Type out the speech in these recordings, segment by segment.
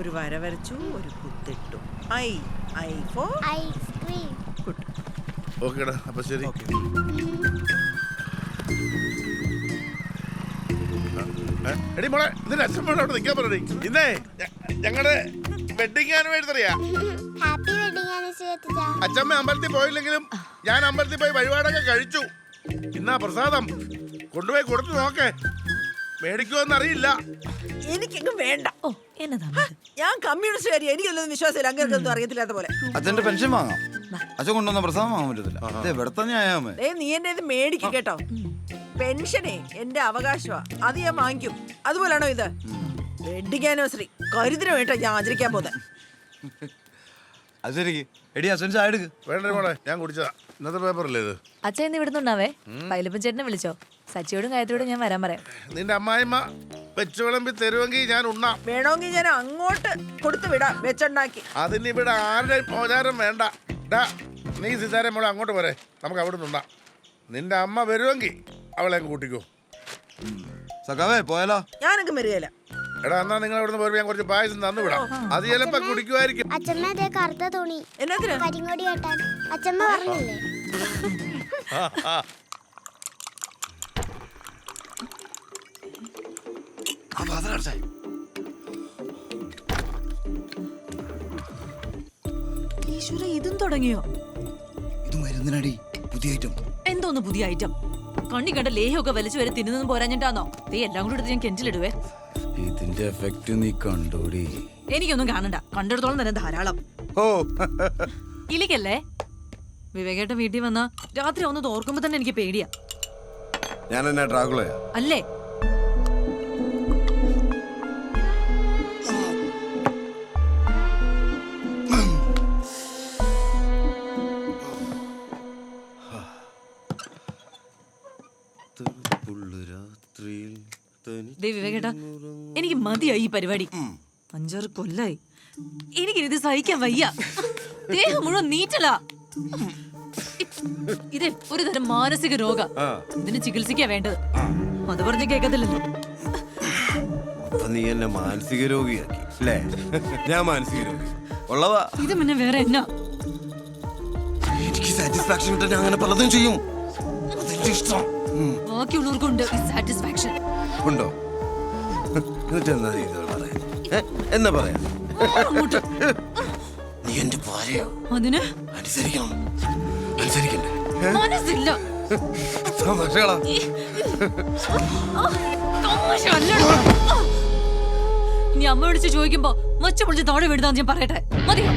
ഒരു വര വരച്ചു, ഒരു കുത്തിട്ടു. I for ice cream. ഗുഡ്. ഓക്കേടാ, അപ്പൊ ശരി. എടി മോളെ, ഇതിന്റെ അച്ഛൻ മോളെ അവിടെ നിൽക്കാൻ പറയണേ. ഇന്നേ ഞങ്ങളുടെ വെഡിങ് ആനിവേഴ്സറി അറിയാ. Happy wedding anniversary. അച്ഛമ്മ അമ്പലത്തിൽ പോയില്ലെങ്കിലും ഞാൻ അമ്പലത്തിൽ പോയി വഴിപാടൊക്കെ കഴിച്ചു. ഇന്നാ പ്രസാദം കൊണ്ടുപോയി കൊടുത്തു നോക്കേ, മേടിക്കുമെന്നറിയില്ല. എനിക്കെങ്ങും വേണ്ട. ഓ എന്നതാ ഞാൻ കമ്മ്യൂണിസ്റ്റുകാരി, എനിക്കൊന്നും വിശ്വാസമില്ല. അങ്ങനെയൊന്നും അറിയത്തില്ലാത്ത പോലെ. അച്ഛന്റെ പെൻഷൻ വാങ്ങാം, അച്ഛൻ കൊണ്ടുവന്ന പ്രസാദം വാങ്ങാൻ പറ്റത്തില്ല. ഇവിടെ തന്നെ നീ എന്നെ ഇത് മേടിക്കും കേട്ടോ. പെൻഷനേ എന്റെ അവകാശമാ, അത് ഞാൻ വാങ്ങിക്കും. അതുപോലാണോ ഇത്? വെഡിങ് ആനിവേഴ്സറി കരുതിന് വേണ്ട ഞാൻ ആചരിക്കാൻ പോകുന്നത്. അത് ശരി. എടി അച്ഛൻ ചായ എടുക്ക്. വേണ്ട മോളെ, ഞാൻ കുടിച്ചതാ. ഇന്നത്തെ പേപ്പറല്ലേ ഇത്? അച്ഛൻ ഇന്ന് ഇവിടുന്നുണ്ടാവേ. പൈലപ്പൻ ചേട്ടനെ വിളിച്ചോ, സച്ചിയോടും ഗായത്രിയോടും ഞാൻ വരാൻ പറയാം. നിന്റെ അമ്മായിമ്മ വെച്ച് വിളമ്പി തരുമെങ്കിൽ ഞാൻ ഉണ്ണാം. വേണമെങ്കിൽ ഞാൻ അങ്ങോട്ട് കൊടുത്തു വിടാം വെച്ചുണ്ടാക്കി. അതിന് ഇവിടെ ആരുടെയും മോചാരം വേണ്ട. നീ സിതാര മോളെ അങ്ങോട്ട് പോരെ, നമുക്ക് അവിടെ നിന്നുണ്ടാ. നിന്റെ അമ്മ വരുമെങ്കിൽ അവളെ കൂട്ടിക്കോ. സഖാവേ പോയാലോ? ഞാനൊക്കെ വരികയില്ല. എടാ എന്നാ നിങ്ങൾ അവിടെ നിന്ന് പോയി ഞാൻ കുറച്ച് പായസം തന്നു വിടാം. അത് ചിലപ്പോ കുടിക്കുമായിരിക്കും. അച്ഛമ്മ അതേ കറുത്ത തുണി എന്നാ കരിങ്ങോടി കേട്ടാൻ അച്ഛമ്മ പറഞ്ഞില്ലേ? ഈശ്വര, ഇതും തുടങ്ങിയോ? ഇത് മരുന്നിനടി പുതിയ ഐറ്റം. എന്തോന്ന് പുതിയ ഐറ്റം? കണ്ണി കണ്ട ലേഹമൊക്കെ വലിച്ചു വരെ തിന്നൊന്നും പോരാഞ്ഞിട്ടാന്നോ? നീ എല്ലാം കൂടെ എടുത്ത് ഞാൻ കെഞ്ചിലിടുവേ. ഇതിന്റെ എഫക്റ്റ് നീ കണ്ടോടി? എനിക്കൊന്നും കാണണ്ട, കണ്ടെടുത്തോളം തന്നെ ധാരാളം. ഓ ഇലിക്കല്ലേ വിവേകേട്ട വീട്ടിൽ വന്ന രാത്രി ഒന്ന് തോർക്കുമ്പോ തന്നെ എനിക്ക് പേടിയാ. ഞാൻ എന്നാ ഡ്രാഗുളയാ? അല്ലേ? വിവേകേട്ടാ, എനിക്ക് മതിയായി ഈ പരിപാടി. 5-6 കൊല്ലായി. എനിക്കിത് സഹിക്കാൻ വയ്യ. ദേഹം മുഴുവൻ നീറ്റലാ. ഇത് ഒരു തരം മാനസിക രോഗ. ഇതിന് ചികിത്സിക്കാ വേണ്ടത്. അത് പറഞ്ഞ് കേൾക്കത്തില്ലല്ലോ. നീ എന്നെ മാനസിക രോഗിയാക്കി അല്ലേ? ഞാൻ മാനസിക രോഗി ഉള്ളതാ. ഇത് പിന്നെ വേറെ എന്നാ? എനിക്ക് സാറ്റിസ്ഫാക്ഷൻ കിട്ടാൻ ഞാൻ അങ്ങനെ പലതും ചെയ്യും. അതെന്റെ ഇഷ്ടം. ബാക്കിയുള്ളവർക്കുണ്ട് ഈ സാറ്റിസ്ഫാക്ഷൻ. ഉണ്ടോ? എന്നിട്ട് എന്നാ ചെയ്തോ പറയാ? എന്നാ പറയാ? നീ എന്റെ ഭാര്യയോ? അതിന് അനുസരിക്കണം. അനുസരിക്കണ്ടേ? മനസ്സില്ല. തമാശകളാ. നീ അമ്മ വിളിച്ച് ചോദിക്കുമ്പോ മച്ച പൊളിച്ച് താഴെ വിടുതാന്ന് ഞാൻ പറയട്ടെ, മതിയോ?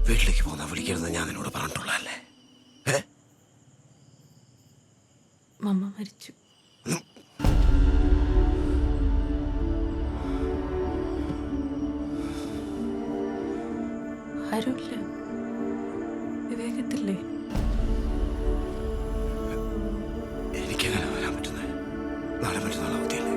വീട്ടിലേക്ക് പോന്നാ വിളിക്കരുത് ഞാൻ നിന്നോട് പറഞ്ഞിട്ടുള്ളതല്ലേ? മമ്മ മരിച്ചു. ആരുമില്ല. വിവേകത്തില്ലേ? എനിക്കെങ്ങനെ വരാൻ പറ്റുന്നത്? നാളെ മറ്റന്നാൾ അവധിയല്ലേ?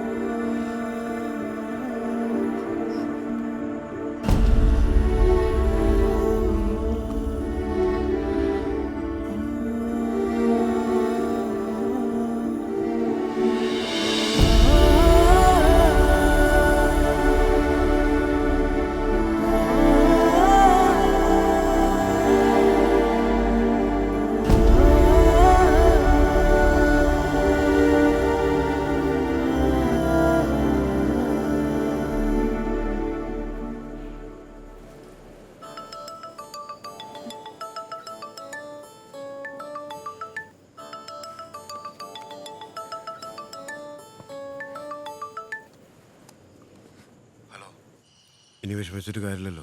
ഇനി വിഷമിച്ചിട്ട് കാര്യമില്ലല്ലോ.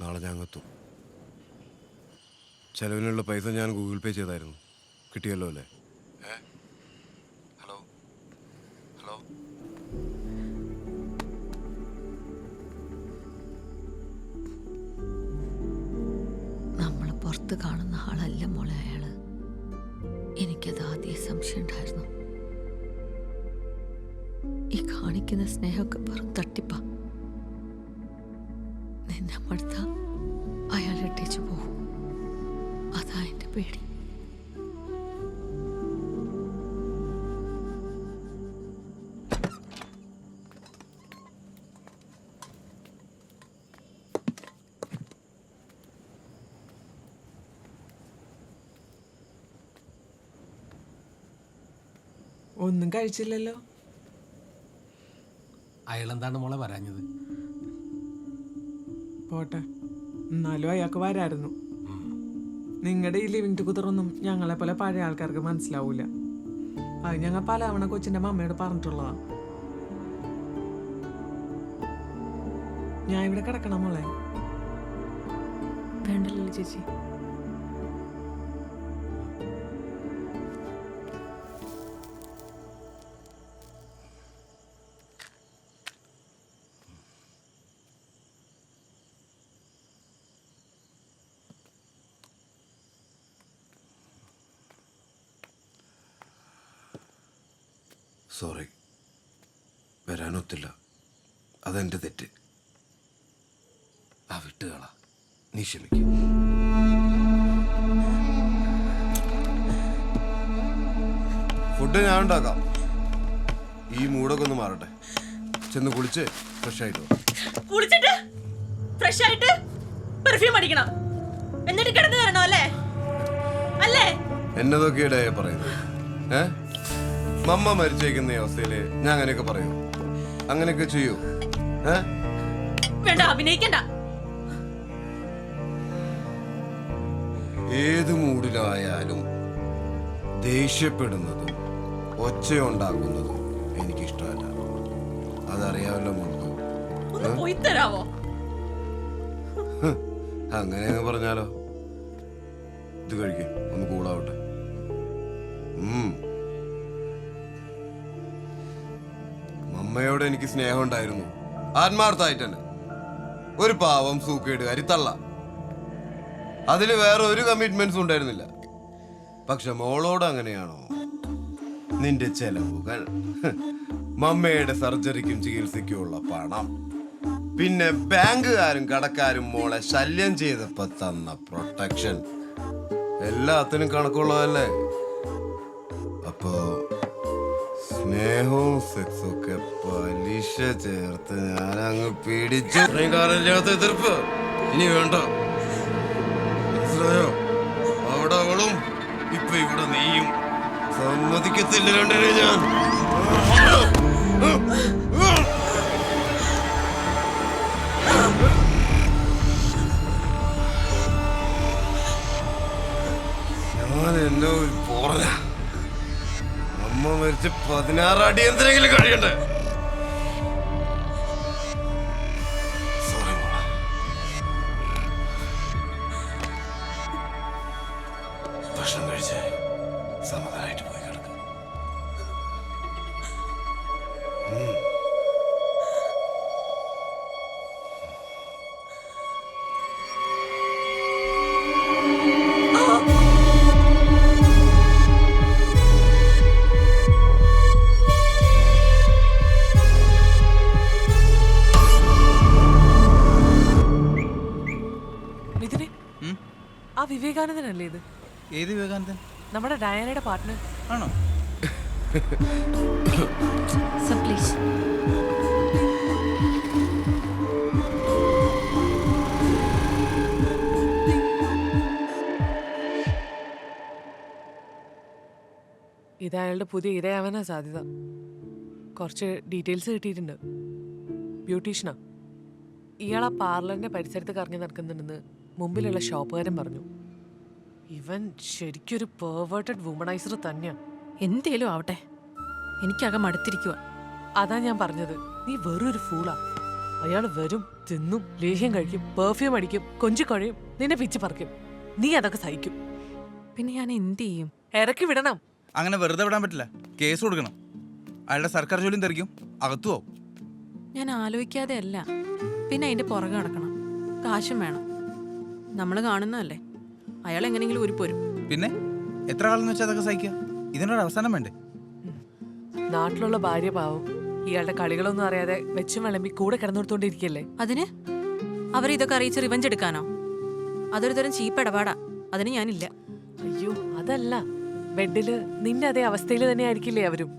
നാളെ ഞാൻ എത്തും. ചെലവിനുള്ള പൈസ ഞാൻ ഗൂഗിൾ പേ ചെയ്തായിരുന്നു. കിട്ടിയല്ലോ അല്ലേ? ഹലോ ഹലോ നമ്മൾ പുറത്ത് കാണുന്ന ആളല്ല മോളെ അയാള്. എനിക്കത് ആദ്യം സംശയം ഉണ്ടായിരുന്നു. ഈ കാണിക്കുന്ന സ്നേഹമൊക്കെ വെറും തട്ടിപ്പാ. നിന്നെ മടുത്ത അയാൾ ഇട്ടേച്ചു പോകും. അതാ എന്റെ പേടി. ഒന്നും കഴിച്ചില്ലല്ലോ. അയാളെന്താണ് മോളെ വരാഞ്ഞത്? പോട്ടെ, എന്നാലും അയാൾക്ക് വരായിരുന്നു. നിങ്ങളുടെ ഈ ലിവിങ് ടുഗദറൊന്നും ഞങ്ങളെ പോലെ പഴയ ആൾക്കാർക്ക് മനസ്സിലാവൂല. അത് ഞങ്ങൾ പലവണ കൊച്ചിന്റെ മമ്മയോട് പറഞ്ഞിട്ടുള്ളതാ. ഞാൻ ഇവിടെ കിടക്കണം മോളെ. വേണ്ടല്ലോ ചേച്ചി. സോറി, വരാനൊത്തില്ല. അതെന്റെ തെറ്റ്. ആ വിട്ടുകള, നീ ക്ഷമിക്കും. ഫുഡ് ഞാൻ ഉണ്ടാക്കാം. ഈ മൂടൊക്കെ ഒന്ന് മാറട്ടെ. ചെന്ന് കുളിച്ച് ഫ്രഷ് ആയിട്ട് വാ. കുളിച്ചിട്ട് ഫ്രഷ് ആയിട്ട് പെർഫ്യൂം അടിക്കണം, എന്നിട്ട് കിടന്നു തരണോ അല്ലേ? അല്ലേ? എന്നതൊക്കെയുടെ പറയുന്നത്? മമ്മ മരിച്ചേക്കുന്ന അവസ്ഥയില് ഞാൻ അങ്ങനെയൊക്കെ പറയൂ? അങ്ങനെയൊക്കെ ചെയ്യൂ? വേണ്ട, അഭിനയിക്കണ്ട. ഏത് മൂഡിലായാലും ദേഷ്യപ്പെടുന്നതും ഒച്ചയുണ്ടാക്കുന്നതും എനിക്കിഷ്ടമല്ല. അതറിയാമല്ലോ മോൾക്ക്. ഒന്ന് പോയി തരാവോ? അങ്ങനെ പറഞ്ഞാലോ? ഇത് കഴിക്കും, ഒന്ന് കൂളാവട്ടെ. മമ്മയോട് എനിക്ക് സ്നേഹം ഉണ്ടായിരുന്നു, ആത്മാർത്ഥമായിട്ട് തന്നെ. ഒരു പാവം സൂക്കേടുകാരി തള്ള. അതില് വേറെ ഒരു കമ്മിറ്റ്മെന്റ്സും ഉണ്ടായിരുന്നില്ല. പക്ഷെ മോളോട് അങ്ങനെയാണോ? നിന്റെ ചെലവുകൾ, മമ്മയുടെ സർജറിക്കും ചികിത്സയ്ക്കുമുള്ള പണം, പിന്നെ ബാങ്കുകാരും കടക്കാരും മോളെ ശല്യം ചെയ്തപ്പോ തന്ന പ്രൊട്ടക്ഷൻ, എല്ലാത്തിനും കണക്കുള്ളതല്ലേ? അപ്പോ സ്നേഹവും സെക്സും ഒക്കെ പലിശ ചേർത്ത് ഞാൻ അങ്ങ് പീഡിച്ചു. കാലമില്ലാത്ത എതിർപ്പ് ഇനി വേണ്ട, മനസ്സിലായോ? അവിടെ അവളും ഇപ്പൊ ഇവിടെ നീയും. സമ്മതിക്കത്തില്ല രണ്ടിനെ ഞാൻ. ഞാൻ എന്നെ ഒരു പോറല. അമ്മ മരിച്ച് 16 അടി എന്തെങ്കിലും കഴിയണ്ടേ? ഭക്ഷണം കഴിച്ച് സമാധാനമായിട്ട് പോയി കിടക്കും. മിഥുനെ, ആ വിവേകാനന്ദനല്ലേ ഇത്? ഏത് വിവേകാനന്ദൻ? നമ്മുടെ ഡയാനയുടെ പാർട്ട്ണർ ആണോ? Sir please. ഇത് അയാളുടെ പുതിയ ഇരയാവാനാ സാധ്യത. കുറച്ച് ഡീറ്റെയിൽസ് കിട്ടിയിട്ടുണ്ട്. ബ്യൂട്ടീഷ്യനാ. ഇയാൾ ആ പാർലറിന്റെ പരിസരത്ത് കറങ്ങി നടക്കുന്നുണ്ടെന്ന് മുമ്പിലുള്ള ഷോപ്പുകാരൻ പറഞ്ഞു. ഇവൻ ശരിക്കൊരു പെർവേർട്ടഡ് വുമണൈസർ തന്നെയാ. എന്തേലും ആവട്ടെ, എനിക്കകം മടുത്തിരിക്കുക. അതാ ഞാൻ പറഞ്ഞത്, നീ വെറൊരു ഫൂളാ. അയാൾ വരും, തിന്നും, ലേഹ്യം കഴിക്കും, പെർഫ്യൂം അടിക്കും, കൊഞ്ചിക്കൊഴയും, നിന്നെ പിച്ച് പറിക്കും. നീ അതൊക്കെ സഹിക്കും. പിന്നെ ഞാൻ എന്ത് ചെയ്യും? ഇറക്കി വിടണം. അങ്ങനെ വെറുതെ വിടാൻ പറ്റില്ല, കേസ് കൊടുക്കണം. അയാളുടെ സർക്കാർ ജോലിയും തെറിക്കും, അകത്തു പോവും. ഞാൻ ആലോചിക്കാതെ അല്ല, പിന്നെ അതിന്റെ പുറകെ നടക്കണം, കാശും വേണം. നമ്മൾ കാണുന്നതല്ലേ, അയാൾ എങ്ങനെയെങ്കിലും ഉരുപ്പോരും. പിന്നെ എത്ര കാലം എന്ന് വെച്ചാൽ അതൊക്കെ സഹിക്കുക? ഇതിനൊരു അവസാനം വേണ്ടേ? നാട്ടിലുള്ള ഭാര്യ പാവം ഇയാളുടെ കളികളൊന്നും അറിയാതെ വെച്ചും വിളമ്പി കൂടെ കിടന്നുകൊടുത്തോണ്ടിരിക്കല്ലേ. അതിന് അവരിതൊക്കെ അറിയിച്ച് റിവഞ്ച് എടുക്കാനോ? അതൊരു തരം ചീപ്പ് ഇടപാടാ. അതിന് ഞാനില്ല. അയ്യോ അതല്ല, ബെഡില് നിന്റെ അതേ അവസ്ഥയിൽ തന്നെ ആയിരിക്കില്ലേ അവരും.